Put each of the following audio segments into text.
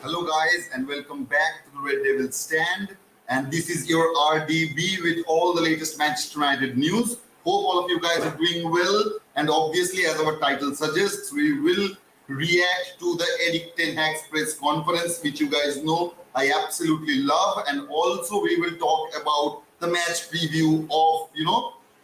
Hello guys and welcome back to the Red Devil Stand, and this is your RDB with all the latest Manchester United news. Hope all of you guys are doing well, and obviously as our title suggests, we will react to the Eric Ten Hag's press conference, which you guys know I absolutely love, and also we will talk about the match preview of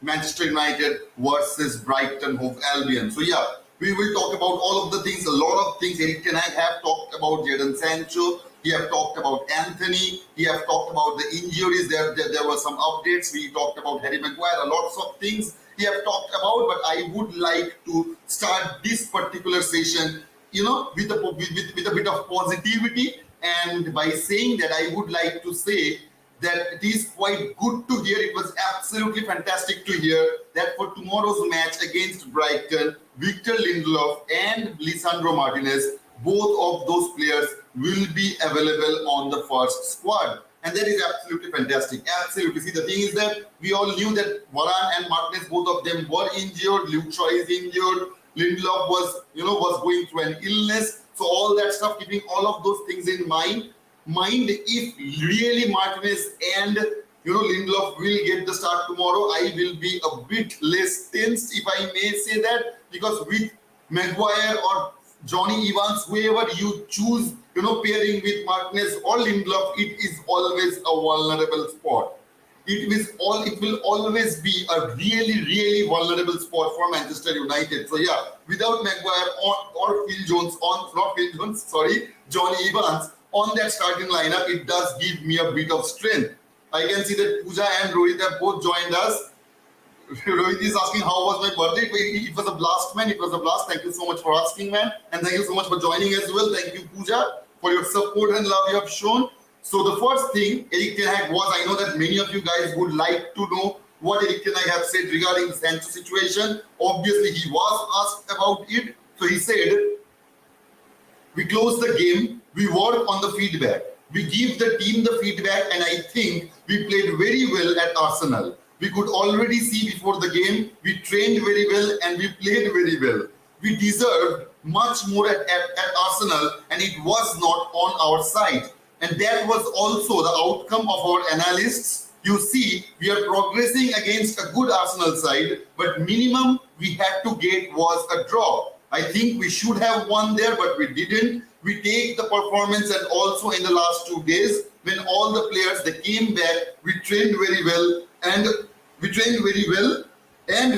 Manchester United versus Brighton Hove Albion. So yeah, we will talk about all of the things, a lot of things. Eric Ten Hag have talked about Jadon Sancho. He have talked about Anthony. He have talked about the injuries. There were some updates. We talked about Harry Maguire. Lots of things he have talked about. But I would like to start this particular session, with a bit of positivity. And by saying that, I would like to say that it is quite good to hear. It was absolutely fantastic to hear that for tomorrow's match against Brighton, Victor Lindelof and Lisandro Martinez, both of those players will be available on the first squad. And that is absolutely fantastic. Absolutely. See, the thing is that we all knew that Varane and Martinez, both of them were injured. Luke Shaw is injured. Lindelof was going through an illness. So all that stuff, keeping all of those things in mind, if really Martinez and Lindelof will get the start tomorrow, I will be a bit less tensed, if I may say that, because with Maguire or Johnny Evans, whoever you choose, pairing with Martinez or Lindelof, it is always a vulnerable spot. It will always be a really, really vulnerable spot for Manchester United. So yeah, without Maguire or Johnny Evans on that starting lineup, it does give me a bit of strength. I can see that Pooja and Rohit have both joined us. Rohit is asking how was my birthday. It was a blast, man. It was a blast. Thank you so much for asking, man. And thank you so much for joining as well. Thank you, Pooja, for your support and love you have shown. So the first thing Eric Ten Hag was, I know that many of you guys would like to know what Eric Ten Hag have said regarding the Sancho situation. Obviously, he was asked about it. So he said, we close the game, we work on the feedback. We give the team the feedback, and I think we played very well at Arsenal. We could already see before the game, we trained very well and we played very well. We deserved much more at Arsenal, and it was not on our side. And that was also the outcome of our analysts. You see, we are progressing against a good Arsenal side, but minimum we had to get was a draw. I think we should have won there, but we didn't. We take the performance, and also in the last 2 days, when all the players, they came back, we trained very well, and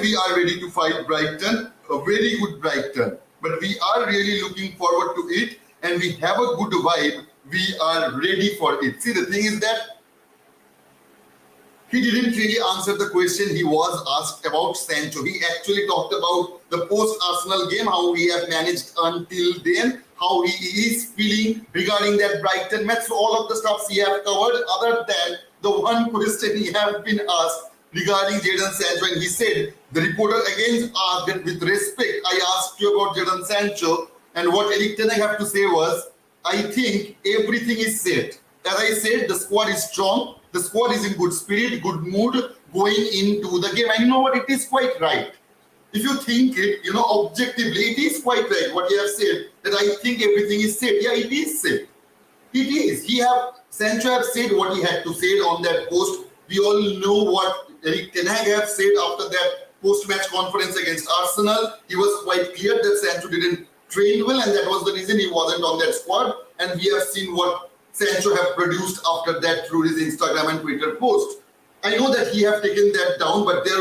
we are ready to fight Brighton, a very good Brighton. But we are really looking forward to it, and we have a good vibe. We are ready for it. See, the thing is that he didn't really answer the question he was asked about Sancho. He actually talked about the post-Arsenal game, how we have managed until then, how he is feeling regarding that Brighton match. So all of the stuff he have covered, other than the one question he have been asked regarding Jadon Sancho. And he said, the reporter again asked that with respect, I asked you about Jadon Sancho. And what Eric Ten Hag have to say was, I think everything is set. As I said, the squad is strong. The squad is in good spirit, good mood going into the game. And you know what? It is quite right. If you think it, objectively, it is quite right what you have said, that I think everything is set. Yeah, it is set. It is. Sancho have said what he had to say on that post. We all know what Eric Ten Hag have said after that post-match conference against Arsenal. He was quite clear that Sancho didn't train well, and that was the reason he wasn't on that squad. And we have seen what Sancho have produced after that through his Instagram and Twitter post. I know that he have taken that down, but there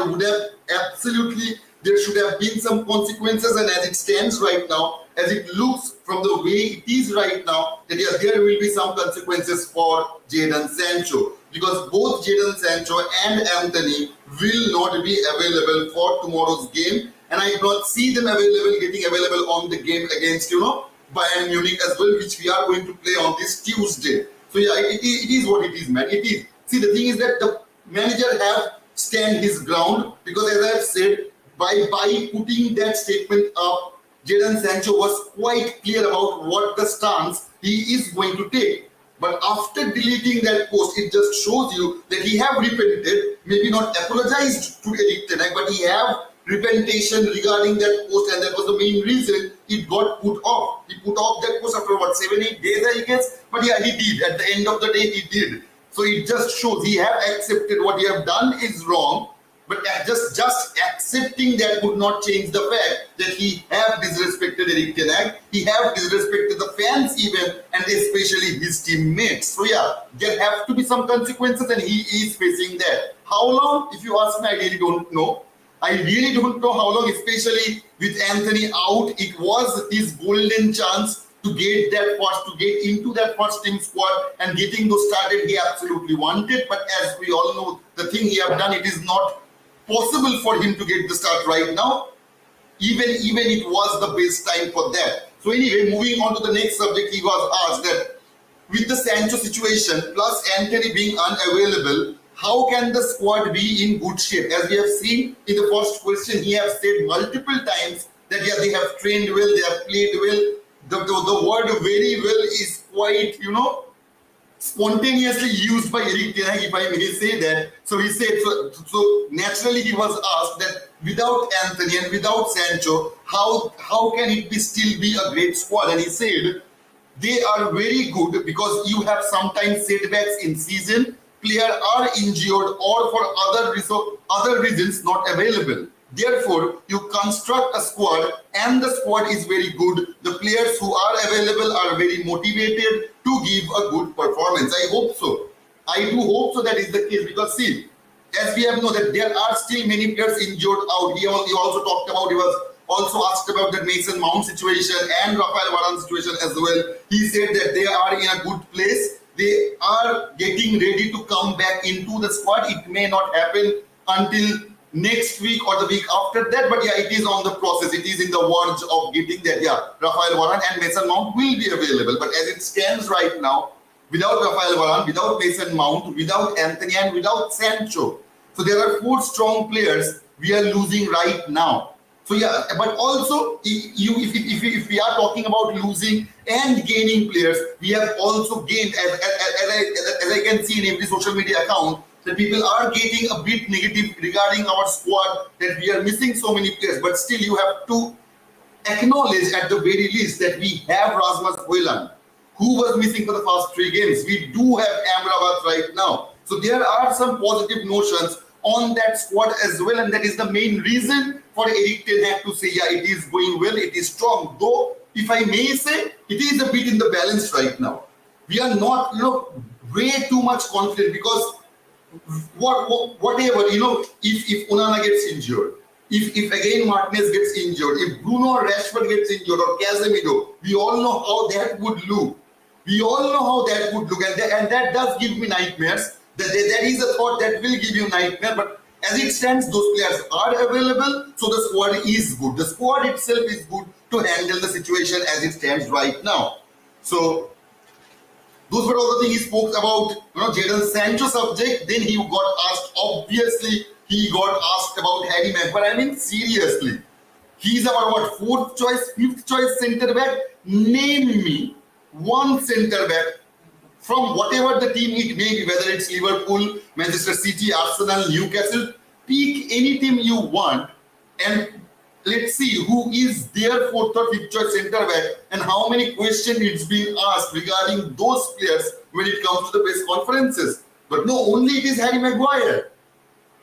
should have been some consequences. And as it stands right now, as it looks from the way it is right now, that yes, there will be some consequences for Jadon Sancho, because both Jadon Sancho and Anthony will not be available for tomorrow's game. And I do not see them getting available on the game against, Bayern Munich as well, which we are going to play on this Tuesday. So yeah, it is what it is, man. It is. See, the thing is that the manager have stand his ground, because as I have said, by putting that statement up, Jadon Sancho was quite clear about what the stance he is going to take. But after deleting that post, it just shows you that he have repented, maybe not apologized to Eric Ten Hag, but he have repentation regarding that post, and that was the main reason it got put off. He put off that post after what 7-8 days, I guess. But yeah, he did. At the end of the day, he did. So it just shows he have accepted what he have done is wrong. But just accepting that would not change the fact that he have disrespected Erik ten Hag. He have disrespected the fans even, and especially his teammates. So yeah, there have to be some consequences, and he is facing that. How long? If you ask me, I really don't know. I really don't know how long, especially with Anthony out. It was his golden chance to get into that first team squad, and getting those started he absolutely wanted. But as we all know, the thing he have done, it is not possible for him to get the start right now. Even it was the best time for that. So anyway, moving on to the next subject, he was asked that with the Sancho situation plus Anthony being unavailable, how can the squad be in good shape? As we have seen in the first question, he has said multiple times that yeah, they have trained well, they have played well. The word very well is quite, spontaneously used by Erik ten Hag, if I may say that. So he said, so naturally he was asked that without Anthony and without Sancho, how can it still be a great squad? And he said, they are very good because you have sometimes setbacks in season, players are injured or for other reasons not available. Therefore, you construct a squad and the squad is very good. The players who are available are very motivated to give a good performance. I hope so. I do hope so that is the case, because see, as we have known that there are still many players injured out. He also talked about, he was also asked about the Mason Mount situation and Rafael Varane situation as well. He said that they are in a good place. They are getting ready to come back into the squad. It may not happen until next week or the week after that, but yeah, it is on the process. It is in the verge of getting there. Yeah, Rafael Varane and Mason Mount will be available, but as it stands right now, without Rafael Varane, without Mason Mount, without Anthony and without Sancho, so there are 4 strong players we are losing right now. So yeah, but also if we are talking about losing and gaining players, we have also gained, as I can see in every social media account, that people are getting a bit negative regarding our squad, that we are missing so many players. But still, you have to acknowledge at the very least that we have Rasmus Højlund, who was missing for the first 3 games. We do have Amrabat right now. So there are some positive notions on that squad as well, and that is the main reason for Erik ten Hag to say, yeah, it is going well, it is strong. Though, if I may say, it is a bit in the balance right now. We are not, way too much confident, because whatever, if Onana gets injured, if again Martinez gets injured, if Bruno or Rashford gets injured, or Casemiro, we all know how that would look. And that does give me nightmares. That is a thought that will give you nightmare. But as it stands, those players are available, so the squad is good. The squad itself is good to handle the situation as it stands right now. So those were all the things he spoke about, Jadon Sancho subject. Then he got asked, obviously, about Harry Maguire. I mean, seriously. He's our, 4th choice, 5th choice centre back? Name me one centre back from whatever the team it may be, whether it's Liverpool, Manchester City, Arsenal, Newcastle. Pick any team you want and let's see who is their 4th or 5th choice centre back and how many questions it's being asked regarding those players when it comes to the press conferences. But no, only it is Harry Maguire.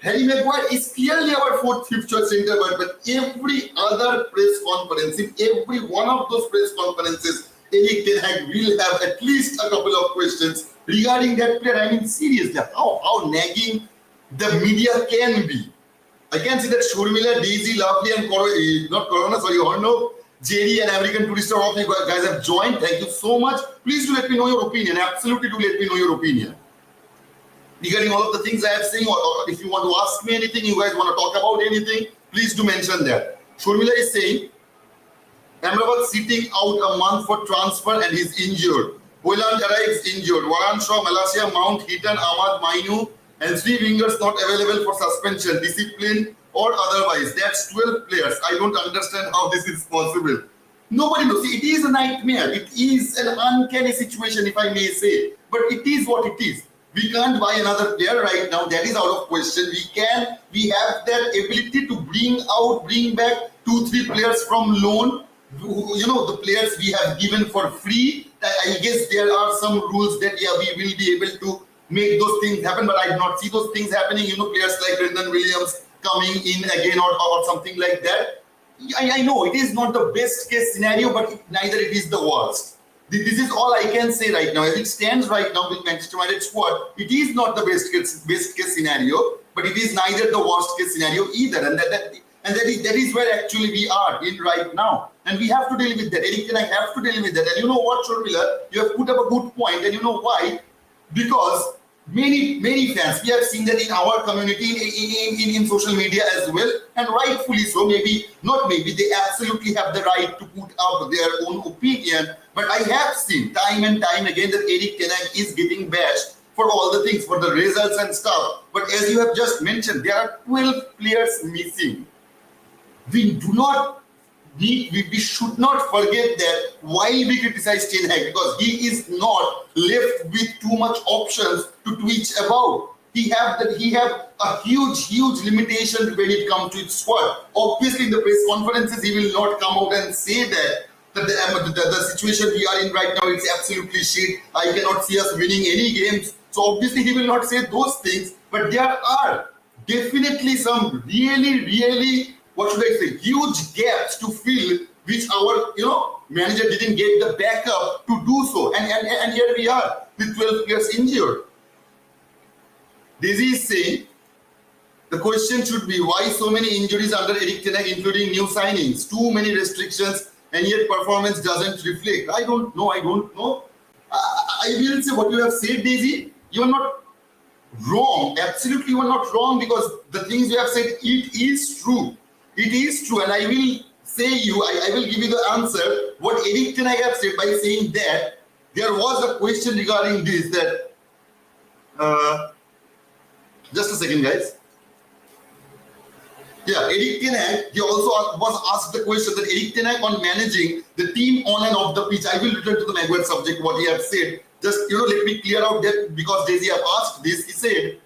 Harry Maguire is clearly our 4th, 5th choice centre back, but every other press conference, in every one of those press conferences, Erik ten Hag will have at least a couple of questions regarding that player. I mean, seriously, how nagging the media can be. I can see that Shurmila, Daisy, Lovely, and Horno, Jerry, and American Tourist of you guys have joined. Thank you so much. Please do let me know your opinion. Absolutely do let me know your opinion regarding all of the things I have seen, or if you want to ask me anything, you guys want to talk about anything, please do mention that. Shurmila is saying, Amrabat sitting out a month for transfer and he's injured. Højlund arrives injured. Varane, Shaw, Malacia, Mount, Heaton, Ahmad, Mainu, and 3 wingers not available for suspension, discipline, or otherwise. That's 12 players. I don't understand how this is possible. Nobody knows. See, it is a nightmare. It is an uncanny situation, if I may say. But it is what it is. We can't buy another player right now. That is out of question. We have that ability to bring back 2-3 players from loan. the players we have given for free. I guess there are some rules that we will be able to make those things happen, but I do not see those things happening. Players like Brendan Williams coming in again or something like that. I know it is not the best case scenario, but neither it is the worst. This is all I can say right now. As it stands right now with Manchester United squad, it is not the best case scenario, but it is neither the worst case scenario either. And that is where actually we are in right now. And we have to deal with that. Eric and I have to deal with that. And you know what, Shormila? You have put up a good point. And you know why? Because many fans, we have seen that in our community, in social media as well, and rightfully so. Maybe they absolutely have the right to put up their own opinion, but I have seen time and time again that Eric Ten Hag is getting bashed for all the things, for the results and stuff. But as you have just mentioned, there are 12 players missing. We should not forget that while we criticize Ten Hag, because he is not left with too much options to twitch about. He have a huge limitation when it comes to his squad. Obviously, in the press conferences, he will not come out and say that the situation we are in right now is absolutely shit. I cannot see us winning any games. So obviously, he will not say those things. But there are definitely some really, what should I say, huge gaps to fill, which our manager didn't get the backup to do so. And here we are with 12 players injured. Daisy is saying the question should be why so many injuries under Eric Ten Hag, including new signings, too many restrictions, and yet performance doesn't reflect. I don't know. I will say what you have said, Daisy. You are not wrong. Absolutely, you are not wrong, because the things you have said, it is true. It is true, and I will say I will give you the answer. What Eric Ten Hag have said by saying that there was a question regarding this, that just a second, guys. Yeah, Eric Ten Hag, he also was asked the question that Eric Ten Hag on managing the team on and off the pitch. I will return to the Maguire subject, what he have said. Just, let me clear out that, because Daisy have asked this. He said,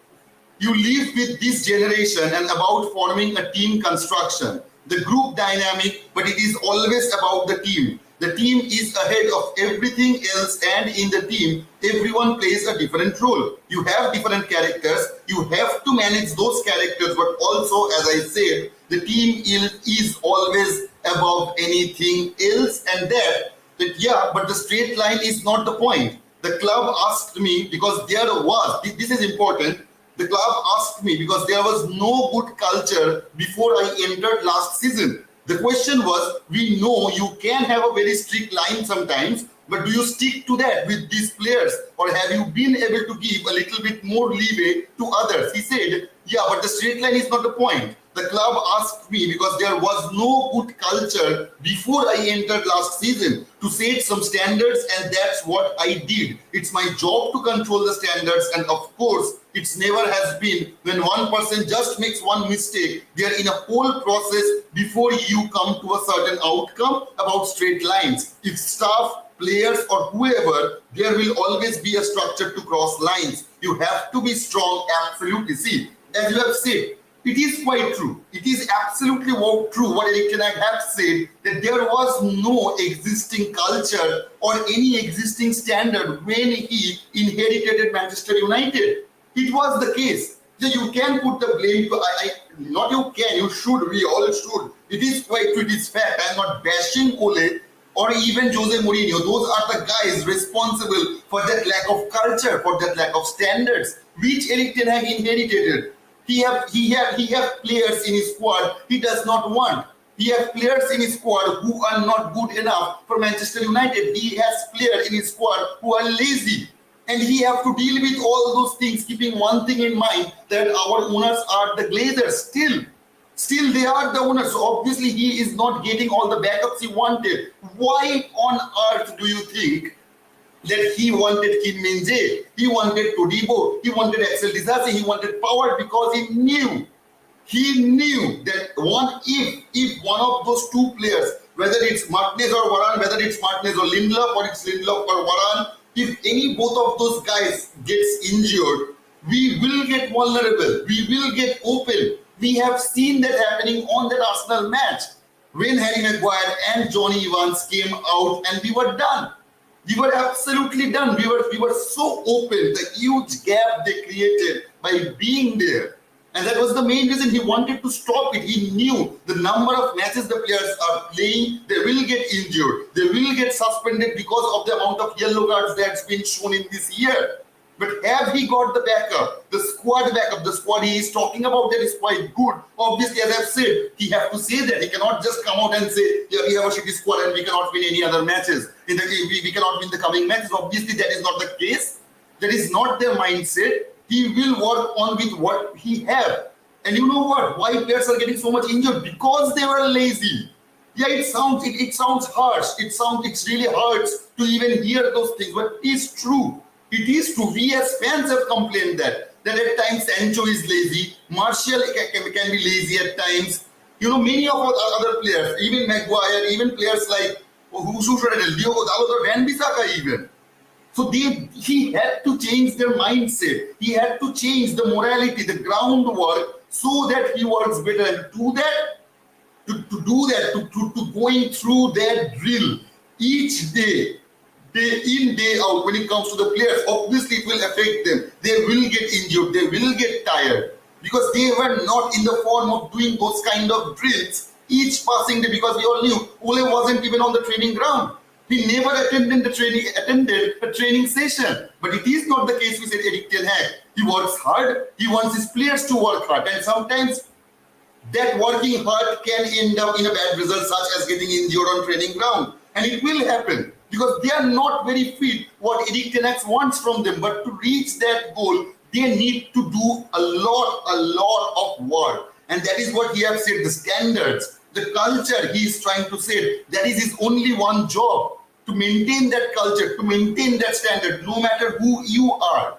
you live with this generation and about forming a team construction, the group dynamic, but it is always about the team. The team is ahead of everything else, and in the team, everyone plays a different role. You have different characters. You have to manage those characters, but also, as I said, the team is always above anything else, and but the straight line is not the point. The club asked me, because this is important, the club asked me because there was no good culture before I entered last season. The question was, we know you can have a very strict line sometimes, but do you stick to that with these players, or have you been able to give a little bit more leeway to others? He said, but the straight line is not the point. The club asked me because there was no good culture before I entered last season to set some standards, and that's what I did. It's my job to control the standards, and of course, it's never has been when one person just makes one mistake. They are in a whole process before you come to a certain outcome about straight lines. If staff, players, or whoever, there will always be a structure to cross lines. You have to be strong, absolutely. See, as you have said, it is quite true. It is absolutely true what Eric Ten Hag have said, that there was no existing culture or any existing standard when he inherited Manchester United. It was the case. So you can put the blame you should, we all should. It is quite true, it is fact. I am not bashing Ole or even Jose Mourinho. Those are the guys responsible for that lack of culture, for that lack of standards, which Eric Ten Hag inherited. He have players in his squad he does not want. He has players in his squad who are not good enough for Manchester United. He has players in his squad who are lazy. And he have to deal with all those things, keeping one thing in mind, that our owners are the Glazers. Still they are the owners. So obviously he is not getting all the backups he wanted. Why on earth do you think that he wanted Kim Min-jae, he wanted Todibo, he wanted Axel Disasi, he wanted Power? Because he knew that if one of those two players, whether it's Martinez or Varane, whether it's Martinez or Lindelof, or it's Lindelof or Varane, if both of those guys gets injured, we will get vulnerable, we will get open. We have seen that happening on that Arsenal match. when Harry Maguire and Johnny Evans came out, and we were done. We were absolutely done. We were so open. The huge gap they created by being there. And that was the main reason he wanted to stop it. He knew the number of matches the players are playing, they will get injured. They will get suspended because of the amount of yellow cards that's been shown in this year. But have he got the backup, the squad backup, the squad he is talking about that is quite good. Obviously, as I've said, he has to say that. He cannot just come out and say, yeah, we have a shitty squad and we cannot win any other matches. We cannot win the coming matches. Obviously, that is not the case. That is not their mindset. He will work on with what he have. And you know what? Why players are getting so much injured? Because they were lazy. Yeah, it sounds harsh. It really hurts to even hear those things, but it is true. It is true. We as fans have complained that at times Sancho is lazy, Martial can be lazy at times. You know, many of our other players, even Maguire, even players like who should I tell, Diogo Dalot or Van Bissaka even. So he had to change their mindset. He had to change the morality, the groundwork, so that he works better. And to going through that drill each day, day in, day out, when it comes to the players, obviously it will affect them. They will get injured, they will get tired, because they were not in the form of doing those kind of drills each passing day, because we all knew Ole wasn't even on the training ground. He never attended a training session. But it is not the case with Erik ten Hag. He works hard, he wants his players to work hard, and sometimes that working hard can end up in a bad result, such as getting injured on training ground. And it will happen, because they are not very fit what Erik ten Hag wants from them. But to reach that goal, they need to do a lot of work. And that is what he has said, the standards, the culture he is trying to say. That is his only one job, to maintain that culture, to maintain that standard, no matter who you are,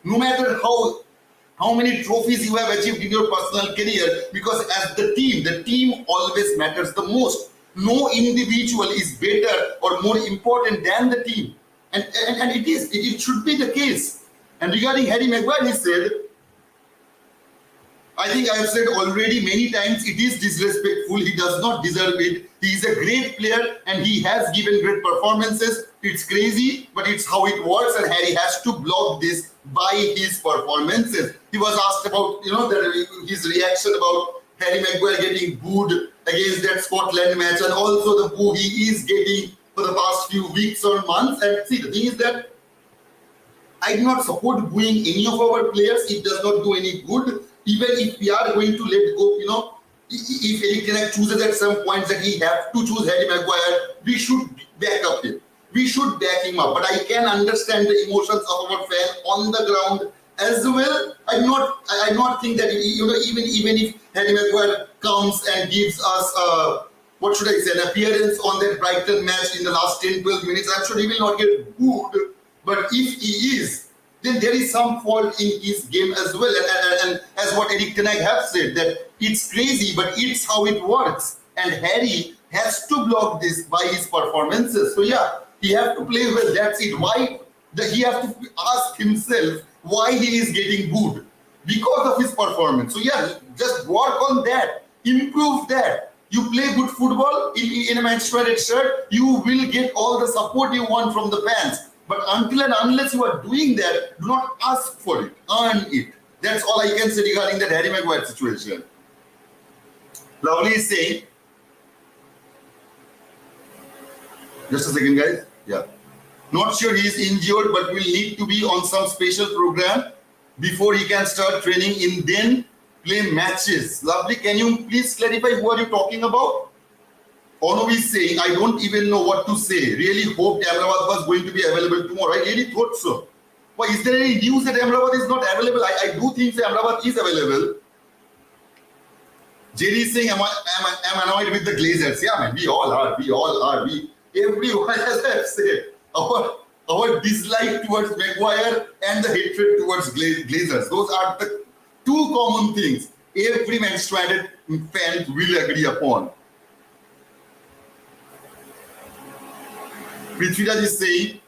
no matter how many trophies you have achieved in your personal career, because as the team always matters the most. No individual is better or more important than the team. And it should be the case. And regarding Harry Maguire, he said, I think I have said already many times, it is disrespectful. He does not deserve it. He is a great player and he has given great performances. It's crazy, but it's how it works, and Harry has to block this by his performances. He was asked about, his reaction about Harry Maguire getting booed against that Scotland match, and also the boo he is getting for the past few weeks or months. And see, the thing is that I do not support booing any of our players. It does not do any good. Even if we are going to let go, if Erik ten Hag chooses at some points that he has to choose Harry Maguire, we should back up him. We should back him up. But I can understand the emotions of our fan on the ground as well. I do not think that even if Harry Maguire comes and gives us an appearance on that Brighton match in the last 10-12 minutes, I'm sure he will not get booed. But if he is, then there is some fault in his game as well. And as what Erik ten Hag have said, that it's crazy, but it's how it works. And Harry has to block this by his performances. So yeah, he has to play well. That's it. He has to ask himself why he is getting booed, because of his performance. So yeah, just work on that, improve that. You play good football in a Manchester United shirt, you will get all the support you want from the fans. But until and unless you are doing that, do not ask for it, earn it. That's all I can say regarding that Harry Maguire situation. Lovely is saying, just a second guys, yeah. Not sure he is injured, but will need to be on some special program before he can start training in then play matches. Lovely, can you please clarify who are you talking about? Ono is saying, I don't even know what to say. Really hoped Amrabat was going to be available tomorrow. I really thought so. But is there any news that Amrabat is not available? I do think that Amrabat is available. Jerry is saying, I'm annoyed with the Glazers. Yeah, man, we all are. Everyone, as I've said, our dislike towards Maguire and the hatred towards Glazers. Those are the two common things every Manchester United fan will agree upon. Prithviraj is saying,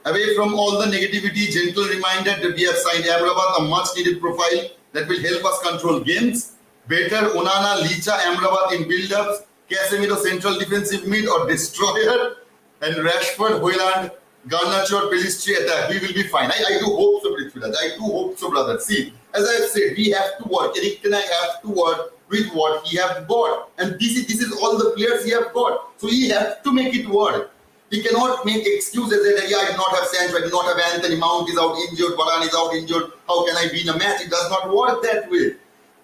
away from all the negativity, gentle reminder that we have signed Amrabat, a much needed profile that will help us control games. Better Onana, Licha, Amrabat in build-ups. Casemiro central defensive mid or destroyer, and Rashford, Hojlund, Garnacho or Pelistri attack. We will be fine. I do hope so, Prithviraj. I do hope so, brother. See, as I have said, we have to work. Erik ten Hag have to work with what he have got, and this is all the players he have got. So he has to make it work. He cannot make excuses that I do not have Sancho, I do not have Anthony, Mount is out injured, Varane is out injured. How can I win a match? It does not work that way.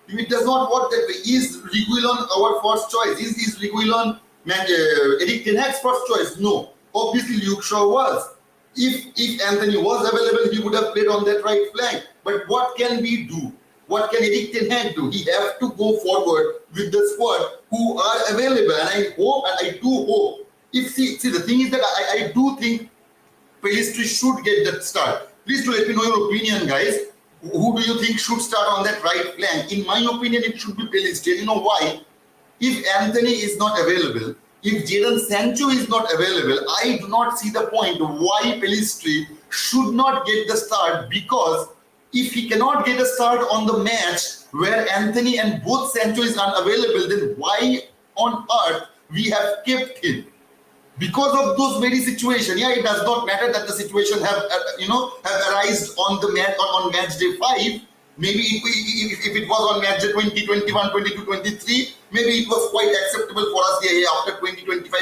It does not work that way. Is Reguilon our first choice? Is Reguilon Erik ten Hag's first choice? No. Obviously, Luke Shaw was. If Anthony was available, he would have played on that right flank. But what can we do? What can Erik ten Hag do? He has to go forward with the squad who are available. And I hope, and I do hope. See, the thing is that I do think Pelistri should get that start. Please do let me know your opinion, guys. Who do you think should start on that right flank? In my opinion, it should be Pelistri. You know why? If Anthony is not available, if Jadon Sancho is not available, I do not see the point why Pelistri should not get the start, because if he cannot get a start on the match where Anthony and both Sancho is unavailable, then why on earth we have kept him? Because of those very situations. Yeah, it does not matter that the situation have arisen on the match on match day 5. Maybe if it was on match day 20, 21, 22, 23, maybe it was quite acceptable for us. Yeah, after 20, 25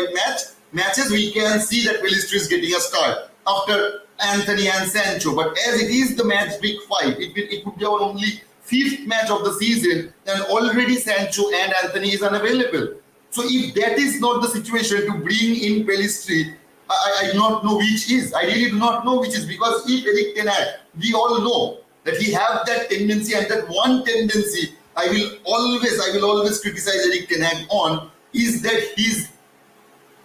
matches, we can see that Pelistri is getting a start after Anthony and Sancho. But as it is the match week 5, it would be our only 5th match of the season, and already Sancho and Anthony is unavailable. So if that is not the situation to bring in Pelistri, I do not know which is. I really do not know which is, because if Erik ten Hag, we all know that he have that tendency, and that one tendency I will always criticize Erik ten Hag on, is that his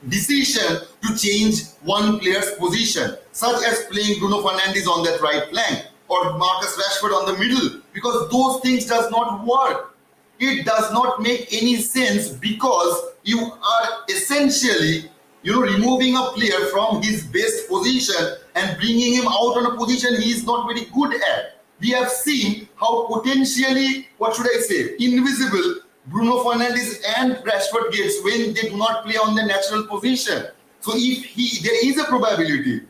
decision to change one player's position, such as playing Bruno Fernandes on that right flank or Marcus Rashford on the middle, because those things does not work. It does not make any sense, because you are essentially, removing a player from his best position and bringing him out on a position he is not very good at. We have seen how potentially, invisible Bruno Fernandes and Rashford gets when they do not play on their natural position. So there is a probability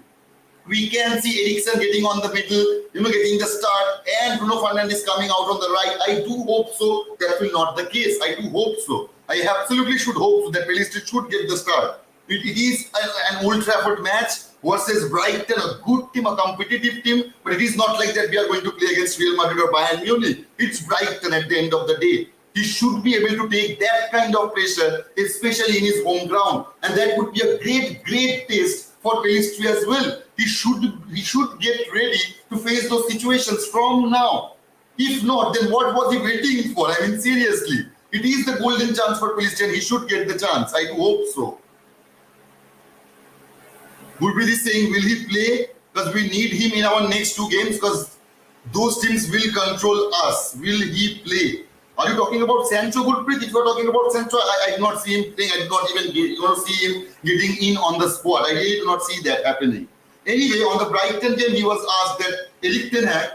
we can see Eriksen getting on the middle, getting the start, and Bruno Fernandes coming out on the right. I do hope so. That will not the case. I do hope so. I absolutely should hope so that Pelistri should get the start. It is an Old Trafford match versus Brighton, a good team, a competitive team, but it is not like that we are going to play against Real Madrid or Bayern Munich. It's Brighton at the end of the day. He should be able to take that kind of pressure, especially in his home ground. And that would be a great test for Pelistri as well. He should get ready to face those situations from now. If not, then what was he waiting for? I mean, seriously. It is the golden chance for Pelistri, and he should get the chance. I do hope so. Gurpreet is saying, will he play? Because we need him in our next 2 games, because those teams will control us. Will he play? Are you talking about Sancho, Gurpreet? If you are talking about Sancho, I did not see him playing. I did not even see him getting in on the squad. I really do not see that happening. Anyway, on the Brighton game, he was asked that Erik ten Hag,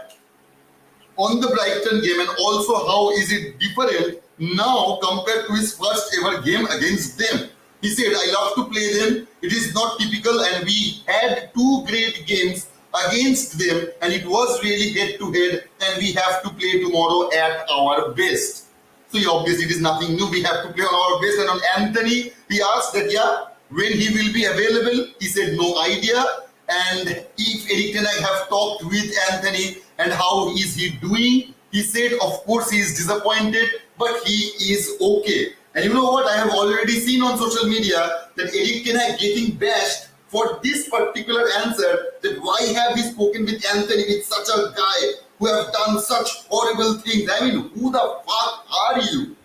on the Brighton game, and also how is it different now compared to his first ever game against them. He said, I love to play them. It is not typical, and we had 2 great games against them, and it was really head-to-head, and we have to play tomorrow at our best. So obviously it is nothing new. We have to play on our best. And on Anthony, he asked that, when he will be available. He said, no idea. And if Erik ten Hag have talked with Anthony and how is he doing, he said, of course he is disappointed, but he is okay. And you know what? I have already seen on social media that Erik ten Hag getting bashed for this particular answer, that why have we spoken with Anthony, with such a guy who have done such horrible things? I mean, who the fuck are you?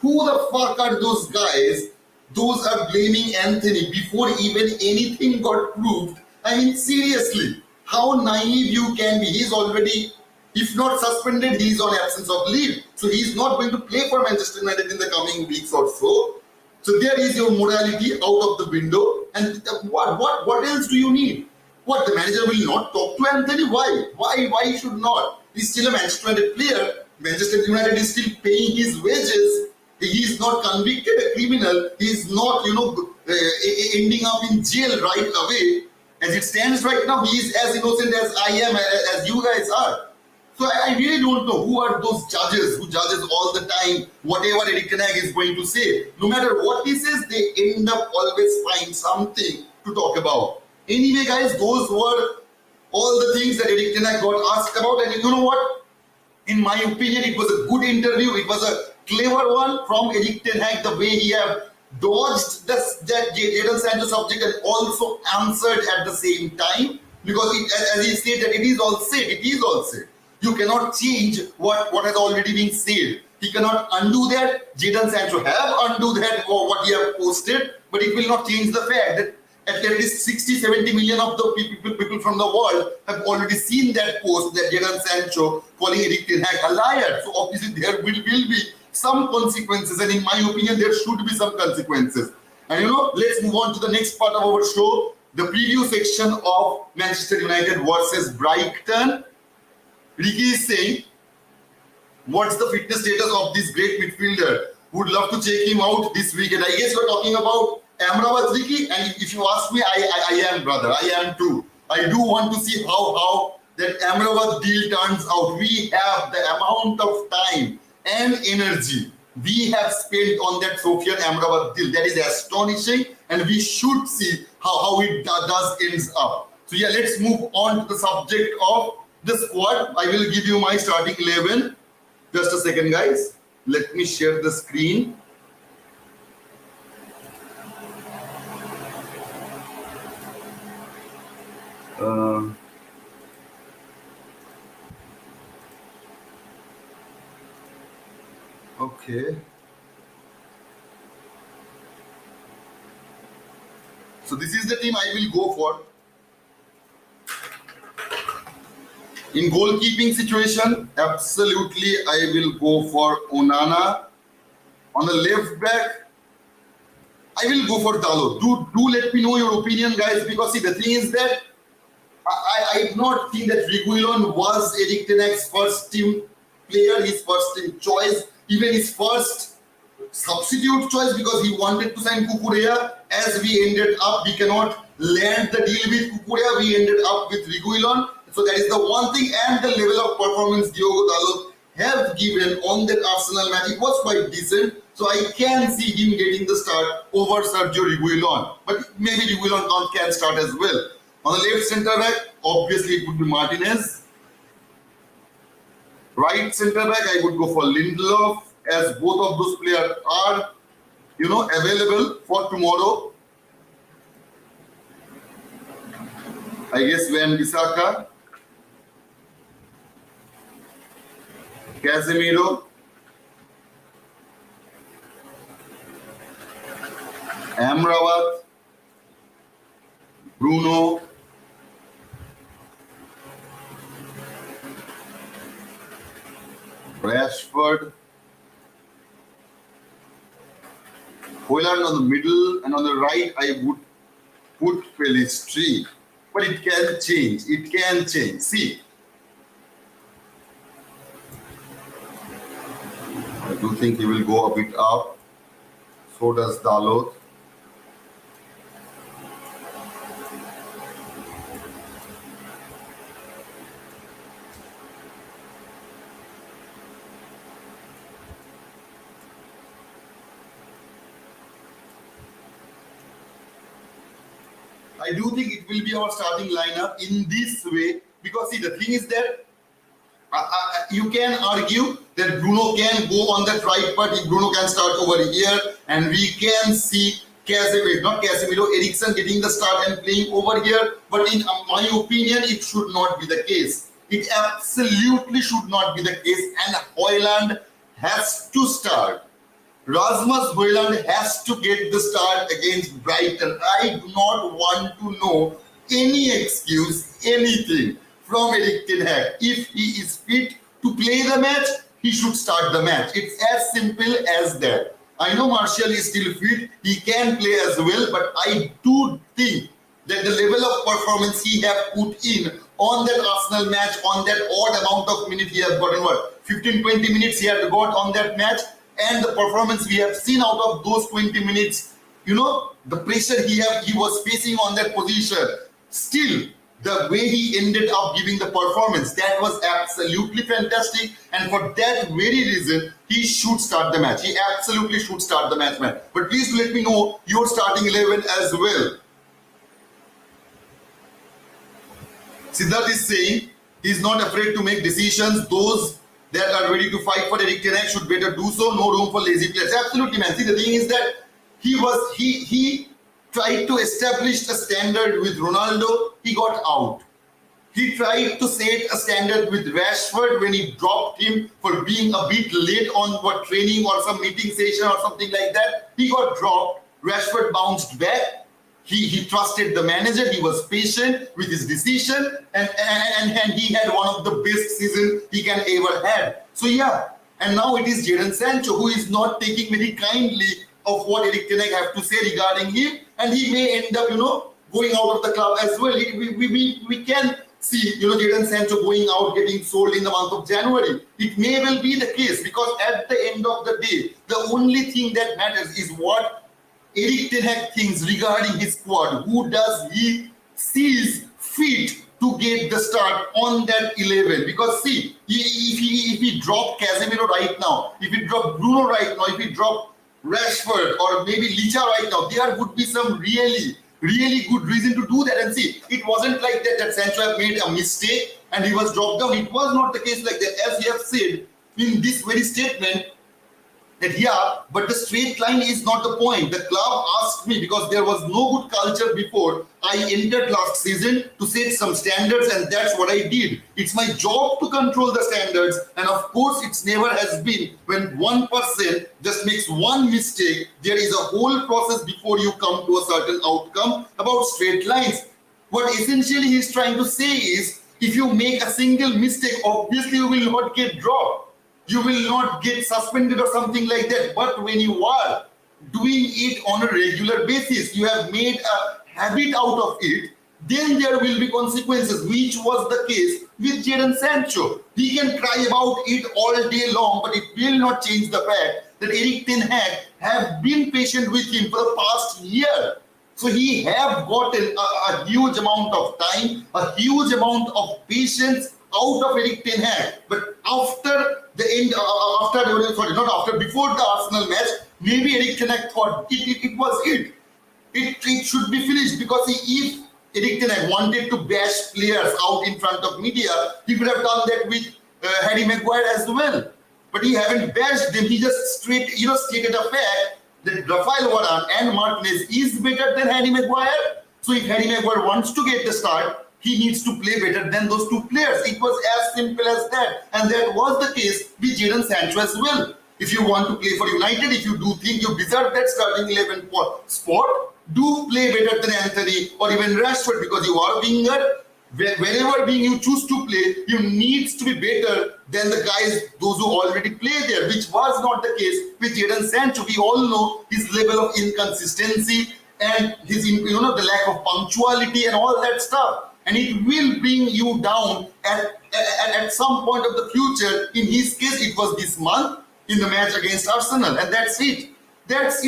Who the fuck are those guys? Those are blaming Anthony before even anything got proved. I mean, seriously, how naive you can be. He's already, if not suspended, he's on absence of leave. So he's not going to play for Manchester United in the coming weeks or so. So there is your morality out of the window. And what else do you need? What, the manager will not talk to Anthony? Why? Why should not? He's still a Manchester United player. Manchester United is still paying his wages. He is not convicted a criminal. He is not, ending up in jail right away. As it stands right now, he is as innocent as I am, as you guys are. So I really don't know who are those judges who judges all the time whatever Eric Ten Hag is going to say. No matter what he says, they end up always find something to talk about. Anyway, guys, those were all the things that Eric Ten Hag got asked about, and you know what? In my opinion, it was a good interview. It was a clever one from Eric Ten Hag, the way he have dodged that Jadon Sancho subject and also answered at the same time. Because as he said that it is all said, it is all said. You cannot change what has already been said. He cannot undo that. Jadon Sancho have undo that or what he have posted, but it will not change the fact that at least 60-70 million of the people from the world have already seen that post that Jadon Sancho calling Eric Ten Hag a liar. So obviously there will be some consequences, and in my opinion there should be some consequences. And let's move on to the next part of our show, the preview section of Manchester United versus Brighton. Ricky is saying, what's the fitness status of this great midfielder? Would love to check him out this weekend. I guess you're talking about Amrabat, Ricky, and if you ask me, I am, brother. I am too. I do want to see how that Amrabat deal turns out. We have the amount of time and energy we have spent on that Sofian Amrabat deal. That is astonishing, and we should see how it does ends up. So yeah, let's move on to the subject of the squad. I will give you my starting 11. Just a second, guys. Let me share the screen. Okay. So this is the team I will go for. In goalkeeping situation, absolutely I will go for Onana. On the left back, I will go for Dalot. Do let me know your opinion, guys, because see, the thing is that I do not think that Reguilon was Eric Ten Hag's first team player, his first team choice, even his first substitute choice, because he wanted to sign Cucurella. As we ended up, we cannot land the deal with Cucurella. We ended up with Reguilon. So that is the one thing, and the level of performance Diogo Dalot have given on that Arsenal match, it was quite decent. So I can see him getting the start over Sergio Reguilon. But maybe Reguilon can start as well. On the left centre back, obviously it would be Martinez. Right centre back, I would go for Lindelof, as both of those players are, available for tomorrow. I guess Wan-Bissaka, Casemiro, Amrabat, Bruno, Rashford, Hojlund on the middle, and on the right I would put Pelistri. But it can change. It can change. See, I do think he will go a bit up. So does Dalot. I do think it will be our starting lineup in this way, because see, the thing is that you can argue that Bruno can go on that right part, Bruno can start over here, and we can see Eriksen getting the start and playing over here. But in my opinion, it should not be the case. It absolutely should not be the case, and Hojlund has to start. Rasmus Hojlund has to get the start against Brighton. I do not want to know any excuse, anything from Eric Ten Hag. If he is fit to play the match, he should start the match. It's as simple as that. I know Martial is still fit, he can play as well, but I do think that the level of performance he have put in on that Arsenal match, on that odd amount of minutes he has gotten, 15-20 minutes he had got on that match, and the performance we have seen out of those 20 minutes, the pressure he was facing on that position, still the way he ended up giving the performance, that was absolutely fantastic. And for that very reason, he should start the match. He absolutely should start the match, man. But please let me know your starting 11 as well. Siddharth is saying he's not afraid to make decisions. Those that are ready to fight for Eric Ten Hag should better do so. No room for lazy players. Absolutely, man. See, the thing is that he tried to establish a standard with Ronaldo. He got out. He tried to set a standard with Rashford when he dropped him for being a bit late on what training or some meeting session or something like that. He got dropped. Rashford bounced back. He trusted the manager. He was patient with his decision, and he had one of the best seasons he can ever have. So yeah, and now it is Jadon Sancho who is not taking very kindly of what Eric Ten Hag have to say regarding him, and he may end up, going out of the club as well. We can see, Jadon Sancho going out, getting sold in the month of January. It may well be the case, because at the end of the day, the only thing that matters is what Eric Ten Hag thinks regarding his squad. Who does he sees fit to get the start on that 11? Because see, if he drop Casemiro right now, if he drop Bruno right now, if he drop Rashford or maybe Licha right now, there would be some really good reason to do that. And see, it wasn't like that Sancho had made a mistake and he was dropped down. It was not the case like that. As he have said in this very statement, that yeah, but the straight line is not the point. The club asked me, because there was no good culture before I entered last season, to set some standards, and that's what I did. It's my job to control the standards, and of course it's never has been when one person just makes one mistake. There is a whole process before you come to a certain outcome about straight lines. What essentially he's trying to say is, if you make a single mistake, obviously you will not get dropped. You will not get suspended or something like that. But when you are doing it on a regular basis, you have made a habit out of it, then there will be consequences, which was the case with Jadon Sancho. He can cry about it all day long, but it will not change the fact that Eric Ten Hag have been patient with him for the past year. So he have gotten a huge amount of time, a huge amount of patience out of Eric Ten Hag. But after the end, before the Arsenal match, maybe Eric Ten Hag thought it was it. It should be finished, because if Eric Ten Hag wanted to bash players out in front of media, he could have done that with Harry Maguire as well. But he haven't bashed them. He just stated a fact that Rafael Varane and Martinez is better than Harry Maguire. So if Harry Maguire wants to get the start, he needs to play better than those two players. It was as simple as that. And that was the case with Jadon Sancho as well. If you want to play for United, if you do think you deserve that starting 11 spot, do play better than Anthony or even Rashford, because you are a winger. Whenever being you choose to play, you needs to be better than the guys, those who already play there, which was not the case with Jadon Sancho. We all know his level of inconsistency and his, the lack of punctuality and all that stuff. And it will bring you down at some point of the future. In his case, it was this month in the match against Arsenal. And that's it. That's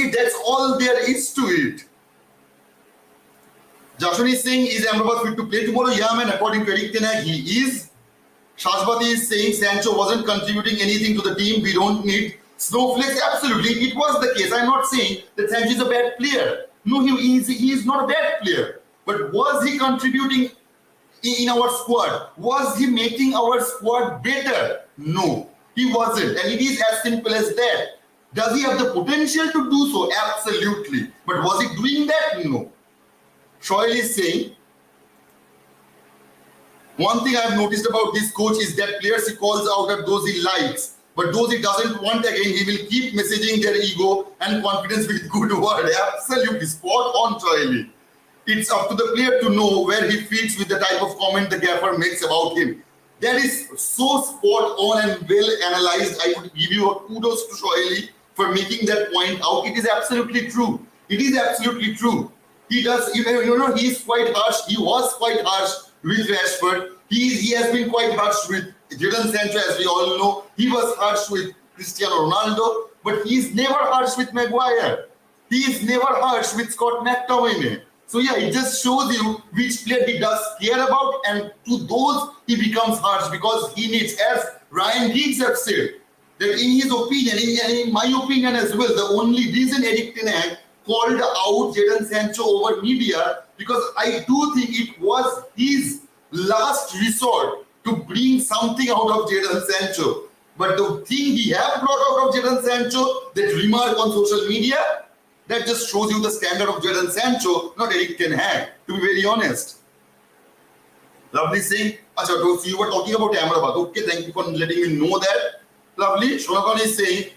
all there is to it. Joshua is saying, is Amrabat fit to play tomorrow? Yeah, man, according to Eric Ten Hag, he is. Shashbati is saying Sancho wasn't contributing anything to the team. We don't need snowflakes. Absolutely, it was the case. I'm not saying that Sancho is a bad player. No, he is not a bad player. But was he contributing in our squad? Was he making our squad better? No, he wasn't. And it is as simple as that. Does he have the potential to do so? Absolutely. But was he doing that? No. Shoail is saying, one thing I've noticed about this coach is that players he calls out at those he likes, but those he doesn't want, again, he will keep messaging their ego and confidence with good word. Absolutely. Spot on, Shoail. It's up to the player to know where he fits with the type of comment the gaffer makes about him. That is so spot on and well analyzed. I would give you a kudos to Shoail for making that point out. It is absolutely true. It is absolutely true. He does, he is quite harsh. He was quite harsh with Rashford. He has been quite harsh with Jadon Sancho, as we all know. He was harsh with Cristiano Ronaldo. but he is never harsh with Maguire. He is never harsh with Scott McTominay. So yeah, it just shows you which player he does care about, and to those he becomes harsh because he needs, as Ryan Giggs have said, that in his opinion, and in my opinion as well, the only reason Erik ten Hag called out Jadon Sancho over media, because I do think it was his last resort to bring something out of Jadon Sancho. But the thing he have brought out of Jadon Sancho, that remark on social media, that just shows you the standard of Jadon Sancho, not Erik ten Hag, to be very honest. Lovely saying, Acha, so you were talking about Amrabat. Okay, thank you for letting me know that. Lovely. Shonakan is saying,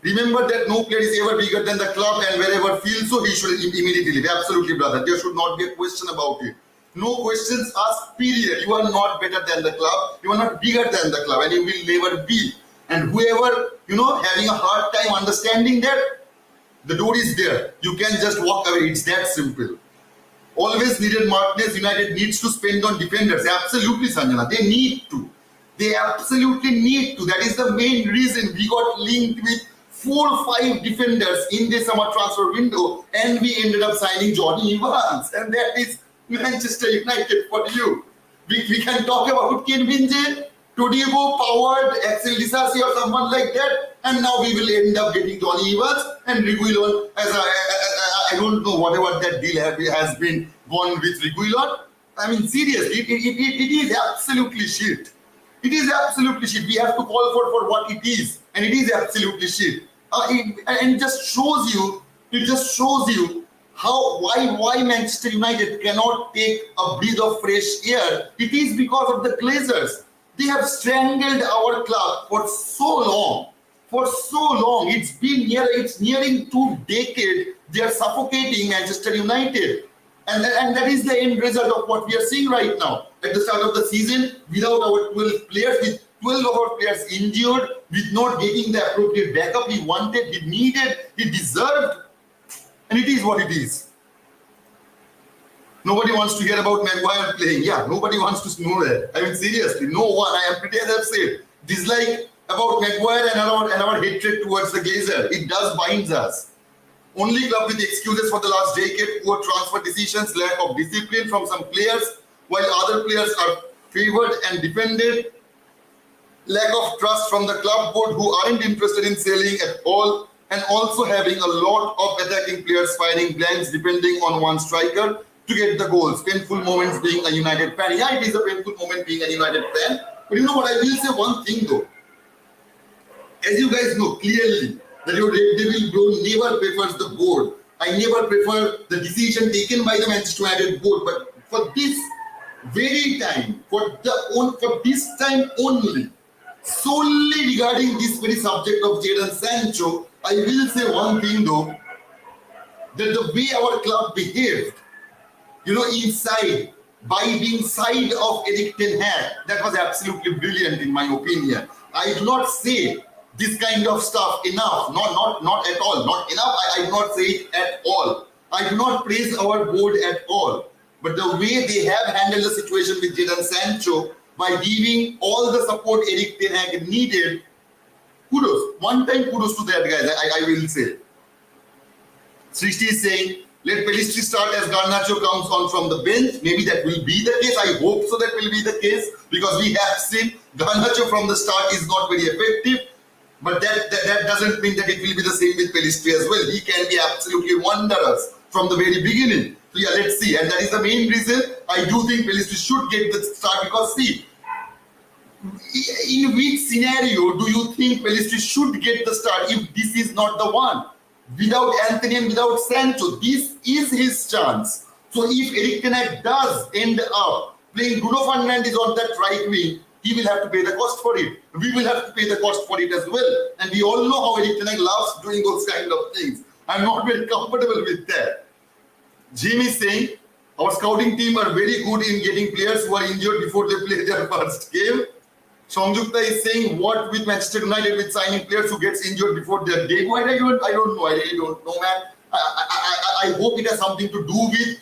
remember that no player is ever bigger than the club, and wherever feels so, he should immediately leave. Absolutely, brother. There should not be a question about it. No questions asked, period. You are not better than the club. You are not bigger than the club, and you will never be. And whoever, having a hard time understanding that, the door is there. You can just walk away. It's that simple. Always needed Martinez. United needs to spend on defenders. Absolutely, Sanjana. They need to. They absolutely need to. That is the main reason we got linked with 4 or 5 defenders in the summer transfer window, and we ended up signing Johnny Evans. And that is Manchester United for you. We can talk about Ken Minje, Todibo, Powered, Axel Disasi or someone like that, and now we will end up getting Johnny Evans and Reguilon as I don't know whatever that deal has been gone with Reguilon. I mean, seriously, it is absolutely shit. It is absolutely shit. We have to call for what it is, and it is absolutely shit. And it just shows you why Manchester United cannot take a breath of fresh air. It is because of the Glazers. They have strangled our club for so long. It's nearing 2 decades. They are suffocating Manchester United. And that is the end result of what we are seeing right now. At the start of the season, without our 12 players, with 12 of our players injured, with not getting the appropriate backup he wanted, he needed, he deserved. And it is what it is. Nobody wants to hear about Maguire playing. Yeah, nobody wants to know that. I mean, seriously, no one. I am pretty, as I've said, dislike about Maguire and our hatred towards the Glazer. It does binds us. Only club with excuses for the last decade, poor transfer decisions, lack of discipline from some players, while other players are favored and defended. Lack of trust from the club board, who aren't interested in selling at all, and also having a lot of attacking players firing blanks depending on one striker to get the goals. Painful moments being a United fan. Yeah, it is a painful moment being a United fan. But you know what, I will say one thing though. As you guys know clearly, that your Red Devil bro never prefers the board. I never prefer the decision taken by the Manchester United board. But for this very time, for this time only, solely regarding this very subject of Jadon Sancho, I will say one thing though, that the way our club behaved, inside, by being side of Erik ten Hag, that was absolutely brilliant in my opinion. I do not say this kind of stuff enough, not at all, not enough, I do not say it at all. I do not praise our board at all. But the way they have handled the situation with Jadon Sancho, by giving all the support Erik ten Hag needed, kudos. One time kudos to that, guys, I will say. Srishti is saying, let Pelistri start as Garnacho comes on from the bench. Maybe that will be the case. I hope so that will be the case, because we have seen Garnacho from the start is not very effective. But that doesn't mean that it will be the same with Pelistri as well. He can be absolutely wondrous from the very beginning. So yeah, let's see. And that is the main reason I do think Pelistri should get the start, because see, in which scenario do you think Pelistri should get the start if this is not the one? Without Anthony and without Sancho, this is his chance. So if Erik ten Hag does end up playing Bruno Fernandes on that right wing, he will have to pay the cost for it. We will have to pay the cost for it as well. And we all know how Erik ten Hag loves doing those kind of things. I'm not very comfortable with that. Jim is saying, our scouting team are very good in getting players who are injured before they play their first game. Songjukta is saying, what with Manchester United with signing players who gets injured before their debut? I don't know. I really don't know, man. I hope it has something to do with,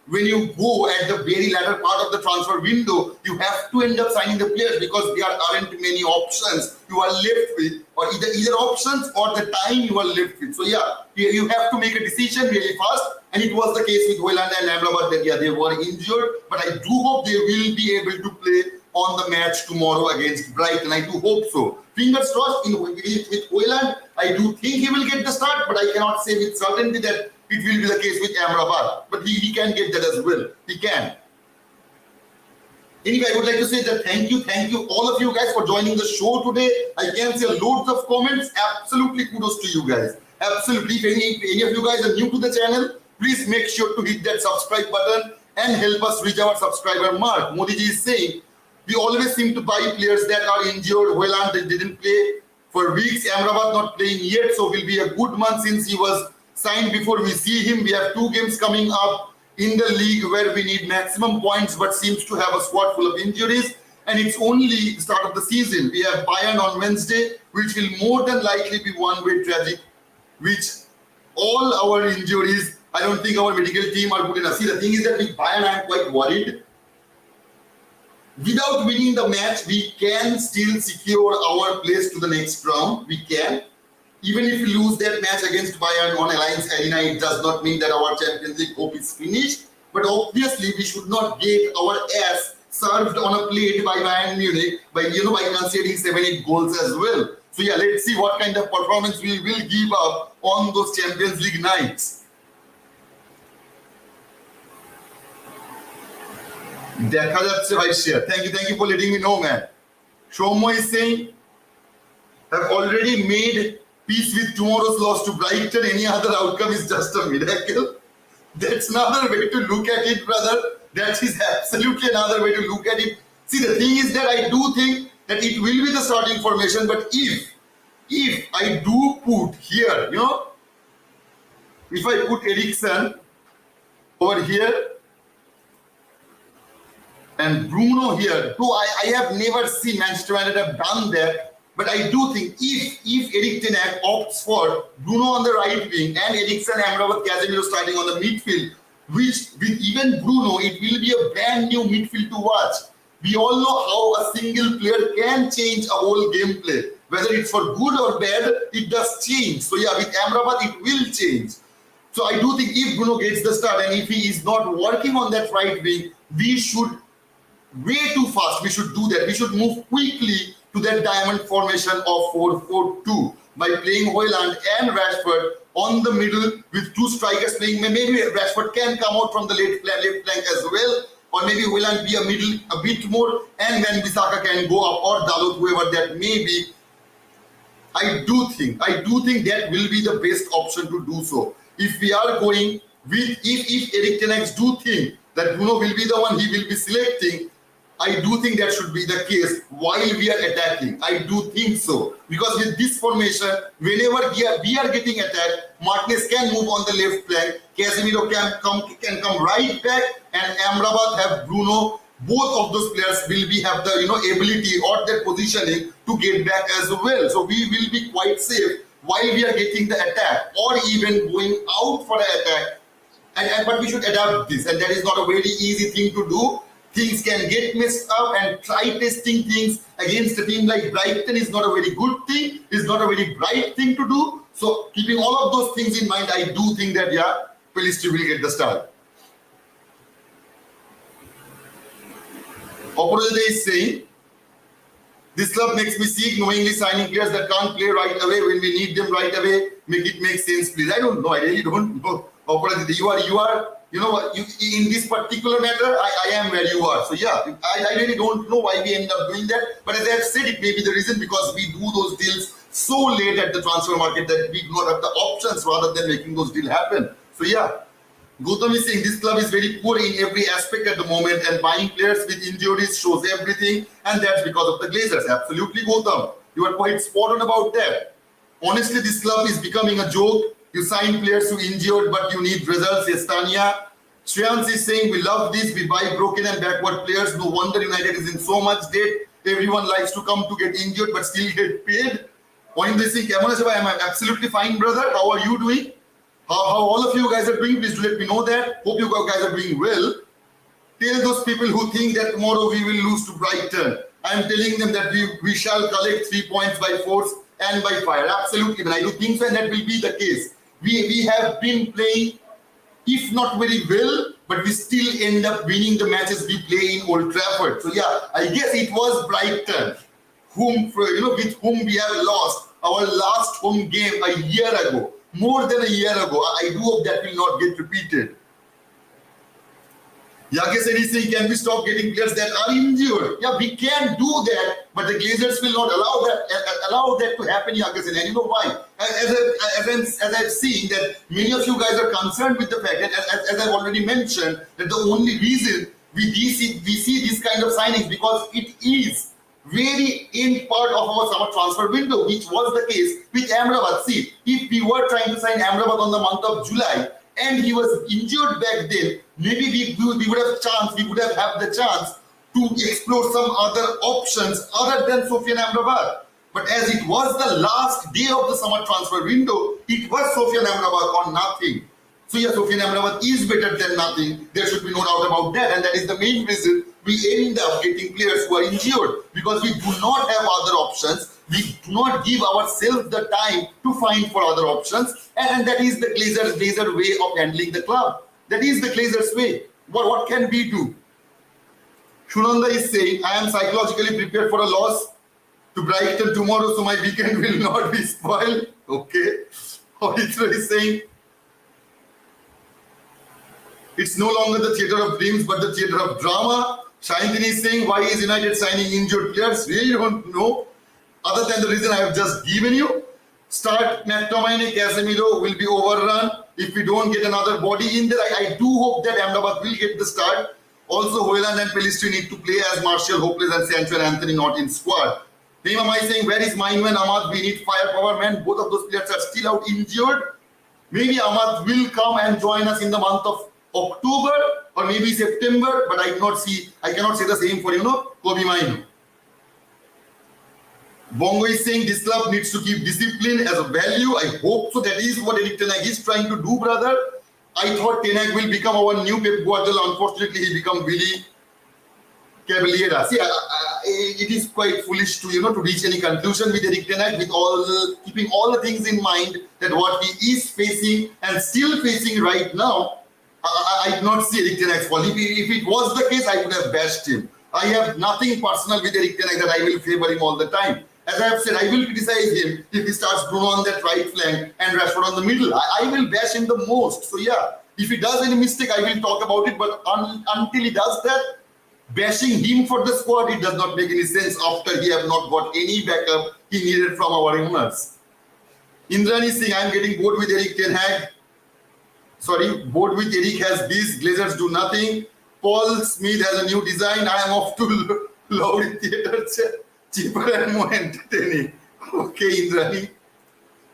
when you go at the very latter part of the transfer window, you have to end up signing the players because there aren't many options you are left with, or either options or the time you are left with. So yeah, you have to make a decision really fast. And it was the case with Hoyland and Amrabat that they were injured, but I do hope they will be able to play on the match tomorrow against Brighton. I do hope so. Fingers crossed with Hoyland. I do think he will get the start, but I cannot say with certainty that it will be the case with Amrabat. But he can get that as well. He can. Anyway, I would like to say that thank you all of you guys for joining the show today. I can see loads of comments. Absolutely kudos to you guys. Absolutely. If any of you guys are new to the channel, please make sure to hit that subscribe button and help us reach our subscriber mark. Modi ji is saying, we always seem to buy players that are injured. Hoyland didn't play for weeks. Amrabat not playing yet, so will be a good month since he was signed before we see him. We have 2 games coming up in the league where we need maximum points, but seems to have a squad full of injuries. And it's only the start of the season. We have Bayern on Wednesday, which will more than likely be one-way tragic, which all our injuries, I don't think our medical team are good enough. See, the thing is that with Bayern, I'm quite worried. Without winning the match, we can still secure our place to the next round. We can. Even if we lose that match against Bayern on Alliance Arena, it does not mean that our Champions League hope is finished. But obviously, we should not get our ass served on a plate by Bayern Munich by conceding 7-8 goals as well. So yeah, let's see what kind of performance we will give up on those Champions League nights. দেখা যাচ্ছে ভাই share thank you for letting me know, man. Shomo is saying, have already made peace with tomorrow's loss to Brighton. Any other outcome is just a miracle. That's another way to look at it, brother. That is absolutely another way to look at it. See, the thing is that I do think that it will be the starting formation, but if I do put here, if I put Eriksen over here and Bruno here, though I have never seen Manchester United have done that, but I do think if Erik ten Hag opts for Bruno on the right wing and Eriksen, Amrabat, Casemiro starting on the midfield, which with even Bruno, it will be a brand new midfield to watch. We all know how a single player can change a whole gameplay. Whether it's for good or bad, it does change. So yeah, with Amrabat, it will change. So I do think if Bruno gets the start and if he is not working on that right wing, we should way too fast. We should do that. We should move quickly to that diamond formation of 4-4-2 by playing Hoyland and Rashford on the middle with 2 strikers playing. Maybe Rashford can come out from the left flank as well, or maybe Hoyland be a bit more, and then Bissaka can go up, or Dalot, whoever that may be. I do think that will be the best option to do so. If we are going with, if Erik ten Hag do think that Bruno will be the one he will be selecting, I do think that should be the case while we are attacking. I do think so. Because with this formation, whenever we are getting attacked, Martinez can move on the left flank, Casemiro can come right back, and Amrabat have Bruno. Both of those players will have the ability or their positioning to get back as well. So we will be quite safe while we are getting the attack or even going out for the attack. But we should adapt this, and that is not a very easy thing to do. Things can get messed up, and try testing things against a team like Brighton is not a very good thing, is not a very bright thing to do. So keeping all of those things in mind, I do think that, yeah, Pelistri will get the start. Opposite is saying, this club makes me sick knowingly signing players that can't play right away when we need them right away. Make it make sense, please. I don't know. I really don't know. Opposite, you are in this particular matter, I am where you are. So yeah, I really don't know why we end up doing that. But as I have said, it may be the reason because we do those deals so late at the transfer market that we do not have the options rather than making those deals happen. So yeah, Gautam is saying this club is very poor in every aspect at the moment, and buying players with injuries shows everything, and that's because of the Glazers. Absolutely, Gautam. You are quite spot on about that. Honestly, this club is becoming a joke. You sign players who injured, but you need results. Estania. Shreyans is saying, we love this. We buy broken and backward players. No wonder United is in so much debt. Everyone likes to come to get injured, but still get paid. Point this thing, I'm absolutely fine, brother. How are you doing? How all of you guys are doing, please do let me know that. Hope you guys are doing well. Tell those people who think that tomorrow we will lose to Brighton. I am telling them that we shall collect 3 points by force and by fire. Absolutely, but I do think so, and that will be the case. We have been playing, if not very well, but we still end up winning the matches we play in Old Trafford. So yeah, I guess it was Brighton, with whom we have lost our last home game a year ago, more than a year ago. I do hope that will not get repeated. Yagesan is saying, can we stop getting players that are injured? Yeah, we can do that, but the Glazers will not allow that to happen, Yagesan. And you know why? As I've seen that many of you guys are concerned with the fact that, as I've already mentioned, that the only reason we see this kind of signings because it is very end part of our summer transfer window, which was the case with Amrabat. See, if we were trying to sign Amrabat on the month of July, and he was injured back then, maybe we would have had the chance to explore some other options other than Sofian Amrabat. But as it was the last day of the summer transfer window, it was Sofian Amrabat or nothing. So yeah, Sofian Amrabat is better than nothing. There should be no doubt about that, and that is the main reason we end up getting players who are injured, because we do not have other options. We do not give ourselves the time to find for other options, and that is the Glazer way of handling the club. That is the Glazers way. What can we do? Shunanda is saying, I am psychologically prepared for a loss to Brighton tomorrow, so my weekend will not be spoiled. Okay. Oritra is saying, it's no longer the theatre of dreams, but the theatre of drama. Shantini is saying, why is United signing injured players? Really don't know. Other than the reason I have just given you. Start McTominay, Casemiro will be overrun. If we don't get another body in there, I do hope that Amrabat will get the start. Also, Hoyland and Pelistri need to play as Martial, Hopeless and Sancho and Anthony not in squad. Neymar Mai saying, where is Mainoo and Ahmad? We need firepower, man. Both of those players are still out injured. Maybe Ahmad will come and join us in the month of October or maybe September, but I cannot say the same for, Kobe Mainoo. Bongo is saying this club needs to keep discipline as a value. I hope so. That is what Erik ten Hag is trying to do, brother. I thought Ten Hag will become our new Pep Guardiola. Unfortunately, he became Willy Caballera. See, it is quite foolish to to reach any conclusion with Erik ten Hag, with keeping all the things in mind that what he is facing and still facing right now. I do not see Erik ten Hag's fault. If it was the case, I would have bashed him. I have nothing personal with Erik ten Hag that I will favor him all the time. As I have said, I will criticize him if he starts Bruno on that right flank and Rashford on the middle. I will bash him the most. So yeah, if he does any mistake, I will talk about it. But until he does that, bashing him for the squad, it does not make any sense after he have not got any backup he needed from our owners. Indrani is saying, I am getting bored with Erik ten Hag. Sorry, bored with Erik has this. Glazers do nothing. Paul Smith has a new design. I am off to Lowry Theatre. Cheaper and more entertaining. Okay, Indrani.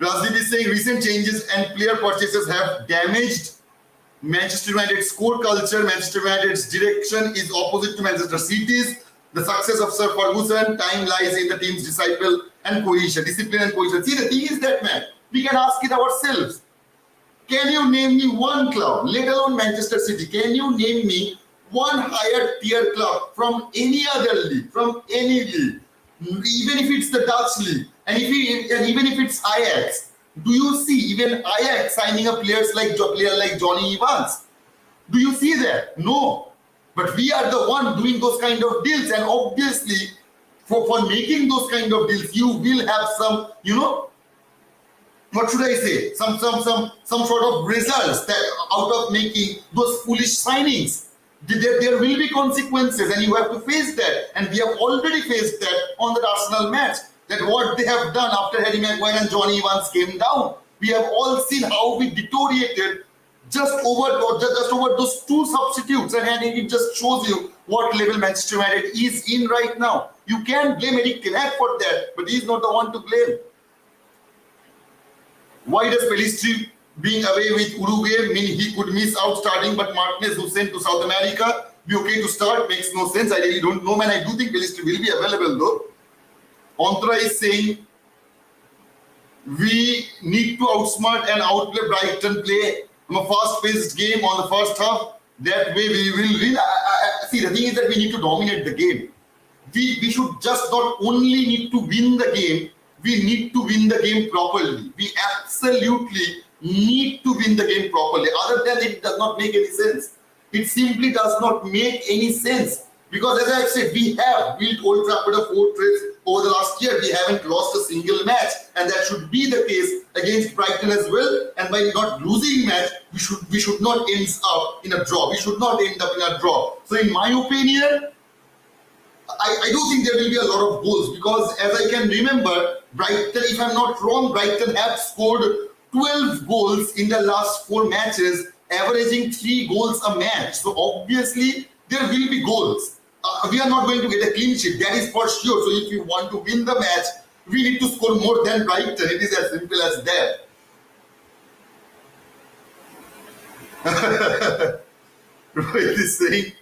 Razdeep is saying recent changes and player purchases have damaged Manchester United's core culture. Manchester United's direction is opposite to Manchester City's. The success of Sir Ferguson, time lies in the team's disciple and cohesion, discipline and cohesion. See, the thing is that, man, we can ask it ourselves. Can you name me one club, let alone Manchester City? Can you name me one higher tier club from any other league, from any league? Even if it's the Dutch league, and even if it's Ajax, do you see even Ajax signing up players like Johnny Evans? Do you see that? No. But we are the one doing those kind of deals, and obviously, for making those kind of deals, you will have some, what should I say? Some sort of results that out of making those foolish signings. There will be consequences, and you have to face that. And we have already faced that on the Arsenal match. That what they have done after Harry Maguire and Johnny Evans came down. We have all seen how we deteriorated just over those two substitutes, and it just shows you what level Manchester United is in right now. You can blame Erik ten Hag for that, but he's not the one to blame. Why does Pelistri being away with Uruguay mean he could miss out starting, but Martinez, who sent to South America, be okay to start? Makes no sense. I really don't know, man. I do think Pelistri will be available though. Ontra is saying, we need to outsmart and outplay Brighton, play a fast-paced game on the first half. That way we will win. See, the thing is that we need to dominate the game. We should just not only need to win the game, we need to win the game properly. We absolutely need to win the game properly. Other than it does not make any sense. It simply does not make any sense. Because as I said, we have built Old Trafford a fortress over the last year. We haven't lost a single match, and that should be the case against Brighton as well. And by not losing match, we should not end up in a draw. We should not end up in a draw. So in my opinion, I do think there will be a lot of goals, because as I can remember, Brighton, if I'm not wrong, Brighton have scored 12 goals in the last 4 matches, averaging 3 goals a match. So obviously there will be goals. We are not going to get a clean sheet, that is for sure. So if we want to win the match, we need to score more than Brighton. It is as simple as that. Rohit is saying,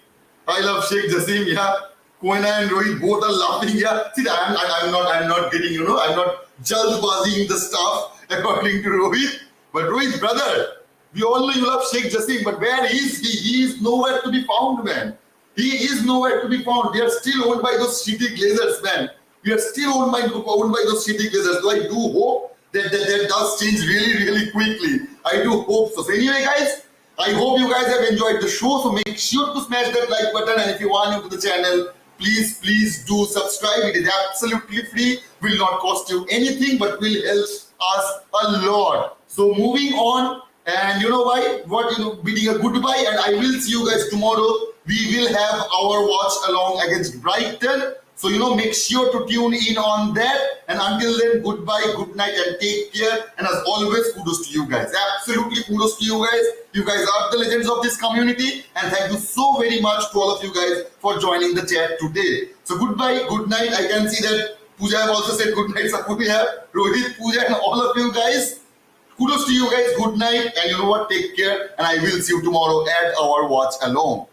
I love Sheikh Jassim. Yeah, Koina and Rohit both are laughing. Yeah, see, I'm not getting, I'm not jalbazing the stuff according to Rohit. But Rohit, brother, we all know you love Sheikh Jassim, but where is he? He is nowhere to be found, man. He is nowhere to be found. We are still owned by those shitty Glazers, man. We are still owned by those shitty Glazers. So I do hope that does change really, really quickly. I do hope so. So anyway, guys, I hope you guys have enjoyed the show. So make sure to smash that like button. And if you are new to the channel, please do subscribe. It is absolutely free. Will not cost you anything, but will help us a lot. So moving on. And you know why? Bidding a goodbye. And I will see you guys tomorrow. We will have our watch along against Brighton. So, make sure to tune in on that. And until then, goodbye, good night, and take care. And as always, kudos to you guys. Absolutely kudos to you guys. You guys are the legends of this community. And thank you so very much to all of you guys for joining the chat today. So, goodbye, good night. I can see that Pooja have also said good night. So, we have Rohit, Pooja, and all of you guys. Kudos to you guys. Good night. And you know what? Take care. And I will see you tomorrow at our watch along.